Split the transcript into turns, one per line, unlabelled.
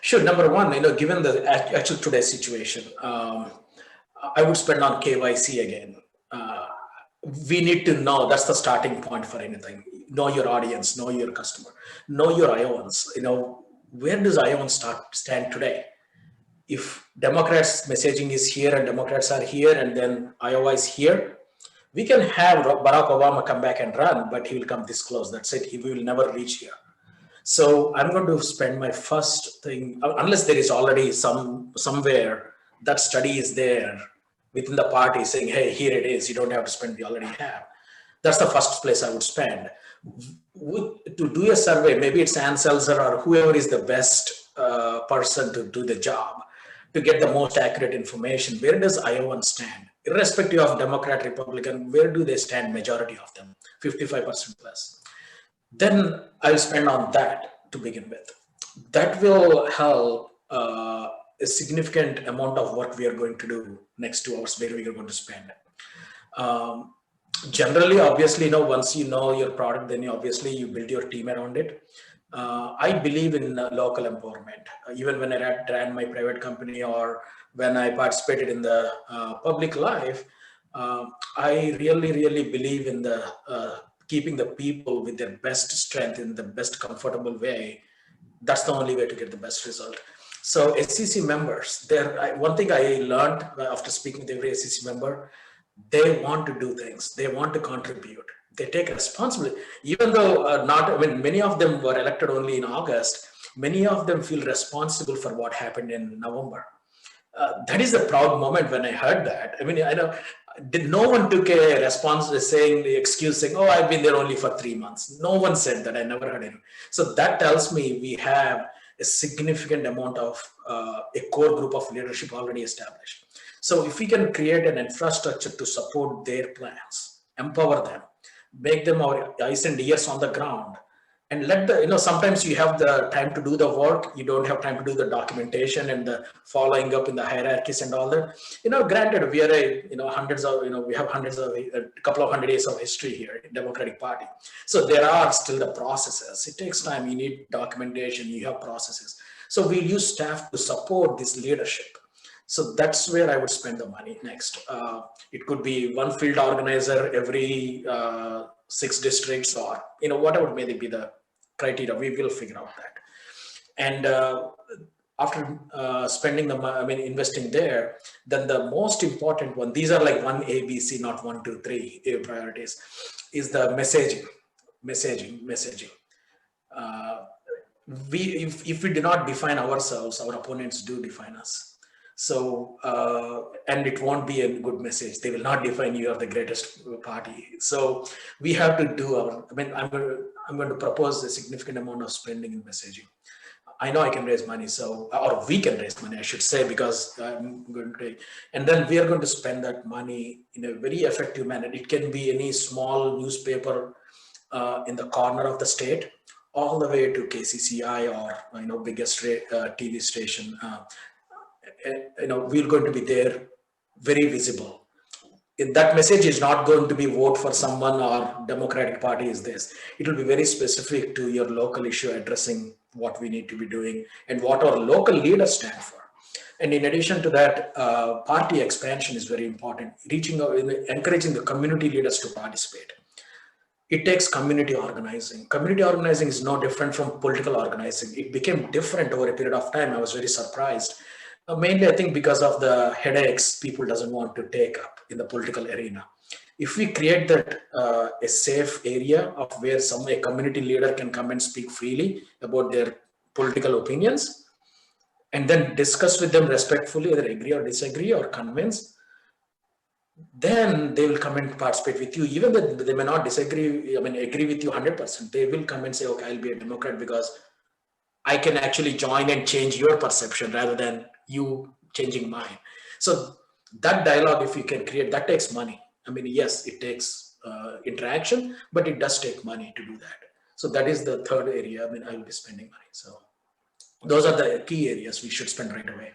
Sure. Number one, given the actual today's situation, I would spend on KYC again. Uh, we need to know, that's the starting point for anything. Know your audience, know your customer, know your Iowans. Where does Iowan stand today? If Democrats messaging is here and Democrats are here and then Iowa is here, we can have Barack Obama come back and run, but he will come this close. That's it. He will never reach here. So I'm going to spend my first thing, unless there is already somewhere that study is there within the party saying, hey, here it is, you don't have to spend, we already have. That's the first place I would spend. To do a survey, maybe it's Ann Selzer or whoever is the best person to do the job, to get the most accurate information. Where does Iowa stand? Irrespective of Democrat, Republican, where do they stand, majority of them, 55% plus? Then I'll spend on that to begin with. That will help a significant amount of what we are going to do next 2 hours, where we are going to spend. Generally, obviously, once you know your product, then obviously you build your team around it. I believe in local empowerment. Even when I ran my private company or when I participated in the public life, I really, really believe in the keeping the people with their best strength in the best comfortable way. That's the only way to get the best result. So SEC members, one thing I learned after speaking with every SEC member, they want to do things. They want to contribute. They take responsibility, even though many of them were elected only in August. Many of them feel responsible for what happened in November. That is a proud moment when I heard that. I know no one took a response saying the excuse saying, oh, I've been there only for 3 months. No one said that. I never heard it. So that tells me we have a significant amount of a core group of leadership already established. So if we can create an infrastructure to support their plans, empower them, make them our eyes and ears on the ground, and let sometimes you have the time to do the work, you don't have time to do the documentation and the following up in the hierarchies and all that. Granted, we are hundreds of, we have a couple of 100 years of history here in Democratic Party. So there are still the processes. It takes time. You need documentation, you have processes. So we'll use staff to support this leadership. So that's where I would spend the money next. It could be one field organizer every 6 districts, or whatever may be the criteria. We will figure out that. And after spending investing there, then the most important one, these are like 1 ABC, not 1, 2, 3 priorities, is the messaging. If we do not define ourselves, our opponents do define us. So, and it won't be a good message. They will not define you are the greatest party. So we have to do I'm going to propose a significant amount of spending in messaging. I know I can raise money, or we can raise money, I should say, because I'm going to take, and then we are going to spend that money in a very effective manner. It can be any small newspaper in the corner of the state, all the way to KCCI or biggest TV station. We're going to be there, very visible. That message is not going to be vote for someone or Democratic Party is this. It will be very specific to your local issue, addressing what we need to be doing and what our local leaders stand for. And in addition to that, party expansion is very important. Encouraging the community leaders to participate. It takes community organizing. Community organizing is no different from political organizing. It became different over a period of time. I was very surprised. Mainly, I think because of the headaches people doesn't want to take up in the political arena. If we create that a safe area of where a community leader can come and speak freely about their political opinions, and then discuss with them respectfully, either agree or disagree or convince, then they will come and participate with you. Even though they may not agree with you 100%, they will come and say, okay, I'll be a Democrat because I can actually join and change your perception rather than you changing mine. So that dialogue, if you can create, that takes money. Yes, it takes interaction, but it does take money to do that. So that is the third area. I will be spending money. So those are the key areas we should spend right away.